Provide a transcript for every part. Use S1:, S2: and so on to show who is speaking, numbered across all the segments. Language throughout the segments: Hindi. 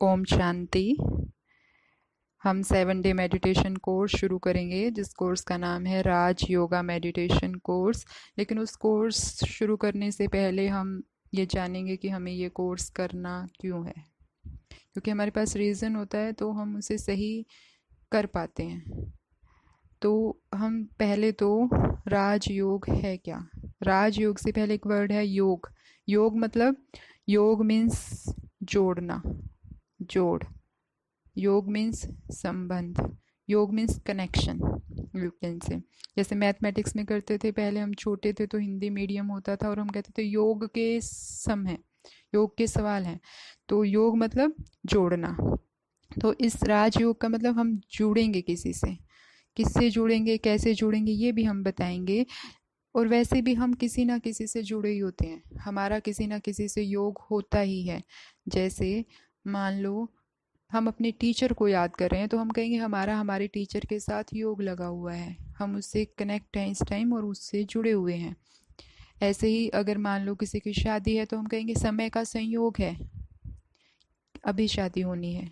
S1: ओम शांति। हम 7 डे मेडिटेशन कोर्स शुरू करेंगे जिस कोर्स का नाम है राज योगा मेडिटेशन कोर्स। लेकिन उस कोर्स शुरू करने से पहले हम ये जानेंगे कि हमें ये कोर्स करना क्यों है, क्योंकि हमारे पास रीज़न होता है तो हम उसे सही कर पाते हैं। तो हम पहले तो राज योग है क्या। राज योग से पहले एक वर्ड है योग। योग मतलब योग मीन्स जोड़ना, जोड़। योग मीन्स संबंध, योग means connection. You can say जैसे मैथमेटिक्स में करते थे, पहले हम छोटे थे तो हिंदी मीडियम होता था और हम कहते थे योग के सम है, योग के सवाल हैं। तो योग मतलब जोड़ना। तो इस राजयोग का मतलब हम जुड़ेंगे किसी से, किससे जुड़ेंगे, कैसे जुड़ेंगे, ये भी हम बताएंगे। और वैसे भी हम किसी ना किसी से जुड़े ही होते हैं, हमारा किसी ना किसी से योग होता ही है। जैसे मान लो हम अपने टीचर को याद कर रहे हैं तो हम कहेंगे हमारा हमारे टीचर के साथ योग लगा हुआ है, हम उससे कनेक्ट हैं इस टाइम और उससे जुड़े हुए हैं। ऐसे ही अगर मान लो किसी की शादी है तो हम कहेंगे समय का संयोग है, अभी शादी होनी है।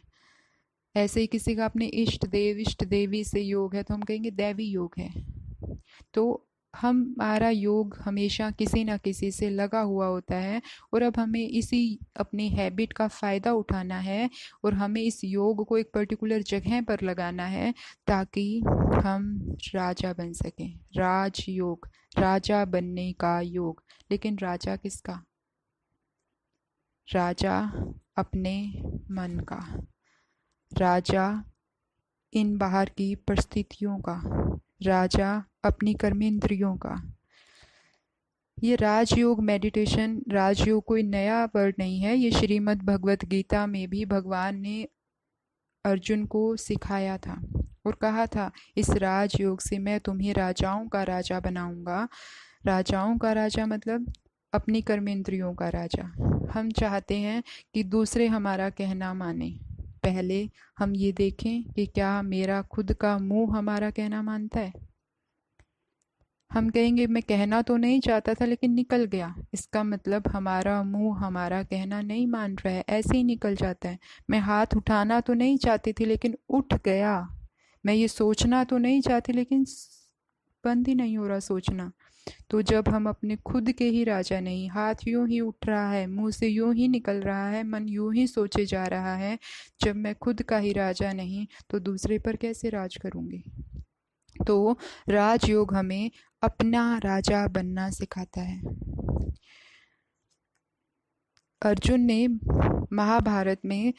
S1: ऐसे ही किसी का अपने इष्ट देव इष्ट देवी से योग है तो हम कहेंगे दैवी योग है। तो हमारा योग हमेशा किसी ना किसी से लगा हुआ होता है और अब हमें इसी अपनी हैबिट का फ़ायदा उठाना है और हमें इस योग को एक पर्टिकुलर जगह पर लगाना है ताकि हम राजा बन सकें। राज योग, राजा बनने का योग। लेकिन राजा किसका? राजा अपने मन का, राजा इन बाहर की परिस्थितियों का, राजा अपनी कर्मेंद्रियों का। ये राजयोग मेडिटेशन, राजयोग कोई नया वर्ड नहीं है, ये श्रीमद् भगवत गीता में भी भगवान ने अर्जुन को सिखाया था और कहा था इस राजयोग से मैं तुम्हें राजाओं का राजा बनाऊंगा। राजाओं का राजा मतलब अपनी कर्मेंद्रियों का राजा। हम चाहते हैं कि दूसरे हमारा कहना माने, पहले हम ये देखें कि क्या मेरा खुद का मुंह हमारा कहना मानता है। हम कहेंगे मैं कहना तो नहीं चाहता था लेकिन निकल गया, इसका मतलब हमारा मुंह हमारा कहना नहीं मान रहा है, ऐसे ही निकल जाता है। मैं हाथ उठाना तो नहीं चाहती थी लेकिन उठ गया। मैं ये सोचना तो नहीं चाहती लेकिन बंद ही नहीं हो रहा सोचना। तो जब हम अपने खुद के ही राजा नहीं, हाथ यूं ही उठ रहा है, मुंह से यूं ही निकल रहा है, मन यूं ही सोचे जा रहा है, जब मैं खुद का ही राजा नहीं तो दूसरे पर कैसे राज करूंगी। तो राजयोग हमें अपना राजा बनना सिखाता है। अर्जुन ने महाभारत में,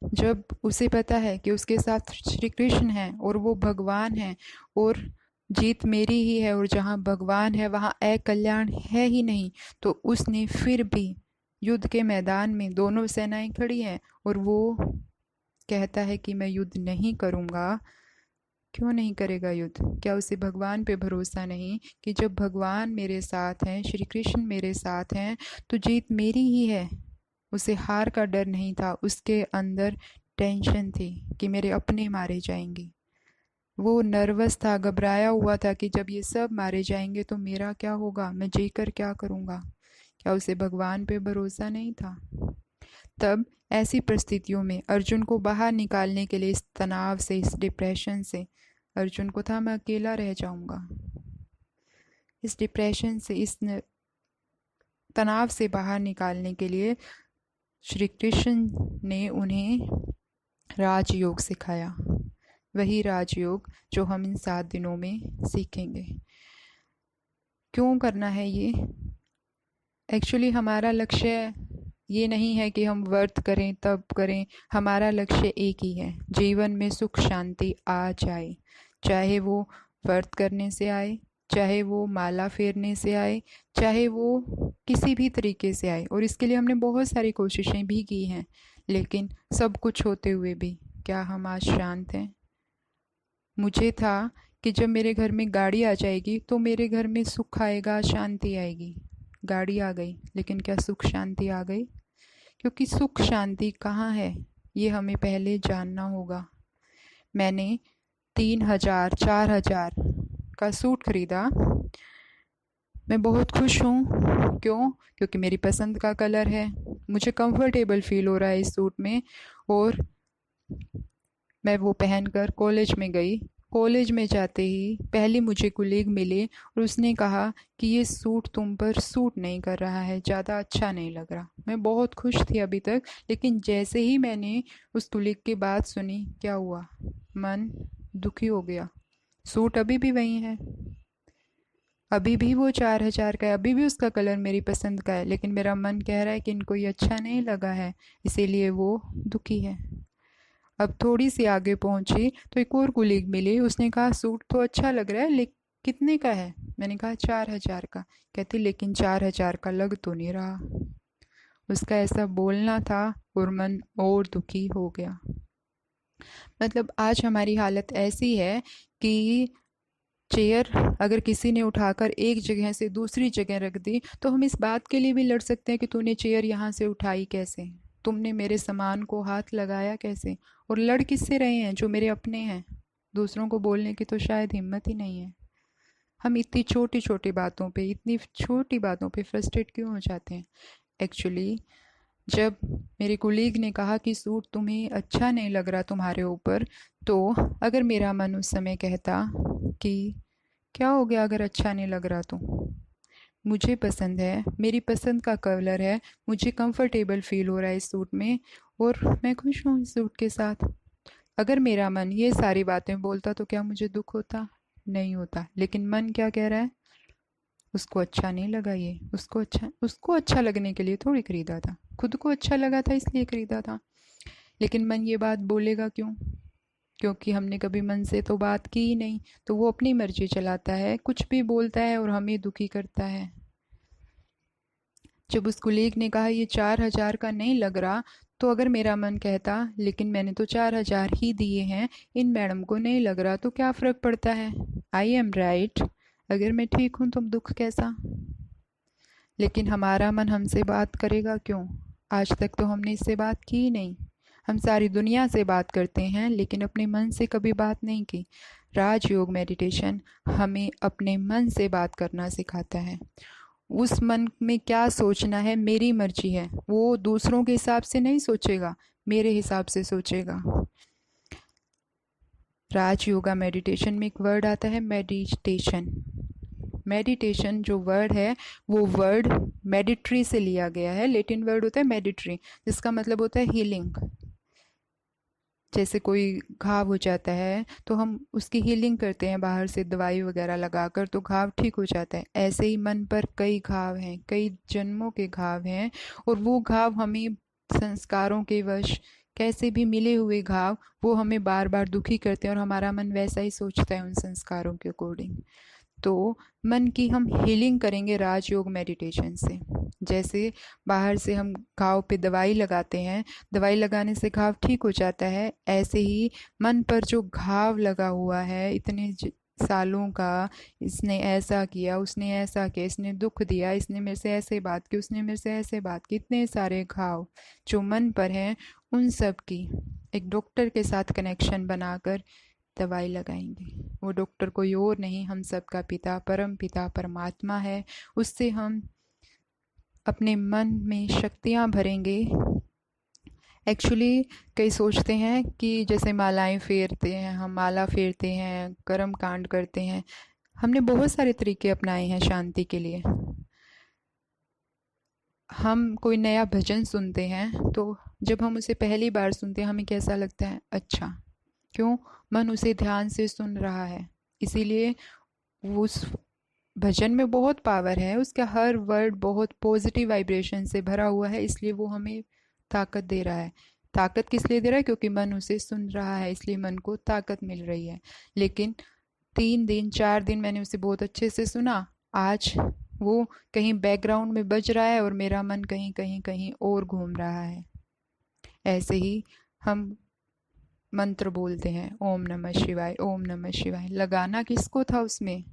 S1: जब उसे पता है कि उसके साथ श्री कृष्ण हैं और वो भगवान हैं और जीत मेरी ही है और जहाँ भगवान है वहाँ अकल्याण है ही नहीं, तो उसने फिर भी युद्ध के मैदान में दोनों सेनाएं खड़ी हैं और वो कहता है कि मैं युद्ध नहीं करूँगा। क्यों नहीं करेगा युद्ध? क्या उसे भगवान पे भरोसा नहीं कि जब भगवान मेरे साथ हैं, श्री कृष्ण मेरे साथ हैं, तो जीत मेरी ही है। उसे हार का डर नहीं था, उसके अंदर टेंशन थी कि मेरे अपने मारे जाएंगे। वो नर्वस था, घबराया हुआ था कि जब ये सब मारे जाएंगे तो मेरा क्या होगा, मैं जीकर क्या करूँगा। क्या उसे भगवान पे भरोसा नहीं था? तब ऐसी परिस्थितियों में अर्जुन को बाहर निकालने के लिए, इस तनाव से, इस डिप्रेशन से, अर्जुन को था मैं अकेला रह जाऊंगा। इस डिप्रेशन से, इस तनाव से बाहर निकालने के लिए श्री कृष्ण ने उन्हें राजयोग सिखाया। वही राजयोग जो हम इन 7 दिनों में सीखेंगे। क्यों करना है ये? एक्चुअली हमारा लक्ष्य ये नहीं है कि हम व्रत करें तब करें, हमारा लक्ष्य एक ही है, जीवन में सुख शांति आ जाए। चाहे वो व्रत करने से आए, चाहे वो माला फेरने से आए, चाहे वो किसी भी तरीके से आए। और इसके लिए हमने बहुत सारी कोशिशें भी की हैं, लेकिन सब कुछ होते हुए भी क्या हम आज शांत हैं? मुझे था कि जब मेरे घर में गाड़ी आ जाएगी तो मेरे घर में सुख आएगा, शांति आएगी। गाड़ी आ गई, लेकिन क्या सुख शांति आ गई? क्योंकि सुख शांति कहाँ है ये हमें पहले जानना होगा। मैंने 3,000 4,000 का सूट खरीदा, मैं बहुत खुश हूँ। क्यों? क्योंकि मेरी पसंद का कलर है, मुझे कंफर्टेबल फील हो रहा है इस सूट में। और मैं वो पहनकर कॉलेज में गई। कॉलेज में जाते ही पहली मुझे कुलीग मिली और उसने कहा कि ये सूट तुम पर सूट नहीं कर रहा है, ज़्यादा अच्छा नहीं लग रहा। मैं बहुत खुश थी अभी तक, लेकिन जैसे ही मैंने उस कुलीग की बात सुनी, क्या हुआ? मन दुखी हो गया। सूट अभी भी वही है, अभी भी वो 4,000 का है, अभी भी उसका कलर मेरी पसंद का है, लेकिन मेरा मन कह रहा है कि इनको ये अच्छा नहीं लगा है, इसीलिए वो दुखी है। अब थोड़ी सी आगे पहुंची तो एक और कुलीग मिली। उसने कहा सूट तो अच्छा लग रहा है, लेकिन कितने का है? मैंने कहा 4,000 का। कहती लेकिन 4,000 का लग तो नहीं रहा। उसका ऐसा बोलना था और मन और दुखी हो गया। मतलब आज हमारी हालत ऐसी है कि चेयर अगर किसी ने उठाकर एक जगह से दूसरी जगह रख दी तो हम इस बात के लिए भी लड़ सकते हैं कि तूने चेयर यहाँ से उठाई कैसे, तुमने मेरे सामान को हाथ लगाया कैसे। और लड़ किससे रहे हैं? जो मेरे अपने हैं। दूसरों को बोलने की तो शायद हिम्मत ही नहीं है। हम इतनी छोटी छोटी बातों पे, इतनी छोटी बातों पे फ्रस्ट्रेट क्यों हो जाते हैं? एक्चुअली जब मेरे कुलीग ने कहा कि सूट तुम्हें अच्छा नहीं लग रहा तुम्हारे ऊपर, तो अगर मेरा मन उस समय कहता कि क्या हो गया अगर अच्छा नहीं लग रहा तो, मुझे पसंद है, मेरी पसंद का कलर है, मुझे कंफर्टेबल फील हो रहा है इस सूट में और मैं खुश हूँ इस सूट के साथ। अगर मेरा मन ये सारी बातें बोलता तो क्या मुझे दुख होता? नहीं होता। लेकिन मन क्या कह रहा है? उसको अच्छा नहीं लगा ये, उसको अच्छा लगने के लिए थोड़ी खरीदा था, खुद को अच्छा लगा था इसलिए खरीदा था। लेकिन मन ये बात बोलेगा क्यों? क्योंकि हमने कभी मन से तो बात की ही नहीं, तो वो अपनी मर्जी चलाता है, कुछ भी बोलता है और हमें दुखी करता है। जब उस कुलीग ने कहा ये 4,000 का नहीं लग रहा, तो अगर मेरा मन कहता लेकिन मैंने तो 4,000 ही दिए हैं, इन मैडम को नहीं लग रहा, तो क्या फ़र्क पड़ता है? I am right. अगर मैं ठीक हूँ तो दुख कैसा? लेकिन हमारा मन हमसे बात करेगा क्यों? आज तक तो हमने इससे बात की ही नहीं। हम सारी दुनिया से बात करते हैं लेकिन अपने मन से कभी बात नहीं की। राजयोग मेडिटेशन हमें अपने मन से बात करना सिखाता है। उस मन में क्या सोचना है मेरी मर्जी है, वो दूसरों के हिसाब से नहीं सोचेगा, मेरे हिसाब से सोचेगा। राज योगा मेडिटेशन में एक वर्ड आता है मेडिटेशन। मेडिटेशन जो वर्ड है वो वर्ड मेडिट्री से लिया गया है। लैटिन वर्ड होता है मेडिट्री, जिसका मतलब होता है हीलिंग। जैसे कोई घाव हो जाता है तो हम उसकी हीलिंग करते हैं बाहर से दवाई वगैरह लगाकर, तो घाव ठीक हो जाता है। ऐसे ही मन पर कई घाव हैं, कई जन्मों के घाव हैं, और वो घाव हमें संस्कारों के वश, कैसे भी मिले हुए घाव, वो हमें बार बार दुखी करते हैं और हमारा मन वैसा ही सोचता है उन संस्कारों के अकॉर्डिंग। तो मन की हम हीलिंग करेंगे राजयोग मेडिटेशन से। जैसे बाहर से हम घाव पे दवाई लगाते हैं, दवाई लगाने से घाव ठीक हो जाता है, ऐसे ही मन पर जो घाव लगा हुआ है इतने सालों का, इसने ऐसा किया, उसने ऐसा किया, इसने दुख दिया, इसने मेरे से ऐसे बात की, उसने मेरे से ऐसे बात की, इतने सारे घाव जो मन पर हैं, उन सब की एक डॉक्टर के साथ कनेक्शन बनाकर दवाई लगाएंगे। वो डॉक्टर कोई और नहीं, हम सबका पिता, परम पिता परमात्मा है। उससे हम अपने मन में शक्तियाँ भरेंगे। एक्चुअली कई सोचते हैं कि जैसे मालाएं फेरते हैं, हम माला फेरते हैं, कर्म कांड करते हैं, हमने बहुत सारे तरीके अपनाए हैं शांति के लिए। हम कोई नया भजन सुनते हैं तो जब हम उसे पहली बार सुनते हैं हमें कैसा लगता है? अच्छा। क्यों? मन उसे ध्यान से सुन रहा है, इसीलिए उस भजन में बहुत पावर है, उसका हर वर्ड बहुत पॉजिटिव वाइब्रेशन से भरा हुआ है, इसलिए वो हमें ताकत दे रहा है। ताकत किस लिए दे रहा है? क्योंकि मन उसे सुन रहा है, इसलिए मन को ताकत मिल रही है। लेकिन 3 दिन 4 दिन मैंने उसे बहुत अच्छे से सुना, आज वो कहीं बैकग्राउंड में बज रहा है और मेरा मन कहीं कहीं कहीं और घूम रहा है। ऐसे ही हम मंत्र बोलते हैं, ओम नमः शिवाय, ओम नमः शिवाय। लगाना किसको था उसमें?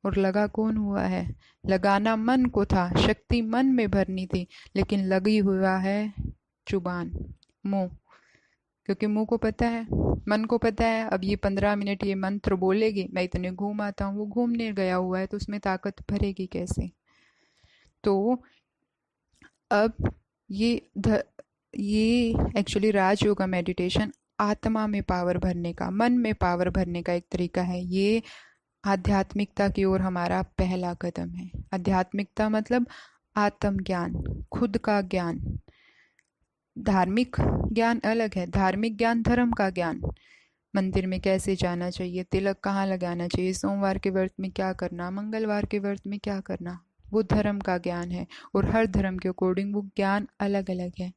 S1: और लगा कौन हुआ है? लगाना मन को था, शक्ति मन में भरनी थी, लेकिन लगी हुआ है जुबान, मुंह। क्योंकि मुंह को पता है, मन को पता है अब ये 15 मिनट ये मंत्र बोलेगी, मैं इतने घूम आता हूँ, वो घूमने गया हुआ है तो उसमें ताकत भरेगी कैसे? तो अब ये ध ये एक्चुअली राजयोगा मेडिटेशन आत्मा में पावर भरने का, मन में पावर भरने का एक तरीका है। ये आध्यात्मिकता की ओर हमारा पहला कदम है। आध्यात्मिकता मतलब आत्मज्ञान, खुद का ज्ञान। धार्मिक ज्ञान अलग है। धार्मिक ज्ञान धर्म का ज्ञान, मंदिर में कैसे जाना चाहिए, तिलक कहाँ लगाना चाहिए, सोमवार के व्रत में क्या करना, मंगलवार के व्रत में क्या करना, वो धर्म का ज्ञान है। और हर धर्म के अकॉर्डिंग वो ज्ञान अलग अलग है,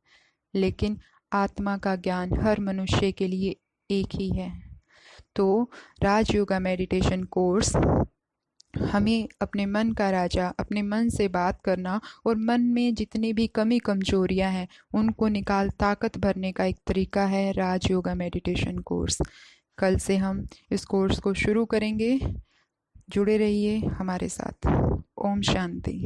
S1: लेकिन आत्मा का ज्ञान हर मनुष्य के लिए एक ही है। तो राजयोगा मेडिटेशन कोर्स हमें अपने मन का राजा, अपने मन से बात करना और मन में जितनी भी कमी कमजोरियां हैं उनको निकाल ताकत भरने का एक तरीका है राजयोगा मेडिटेशन कोर्स। कल से हम इस कोर्स को शुरू करेंगे। जुड़े रहिए हमारे साथ। ओम शांति।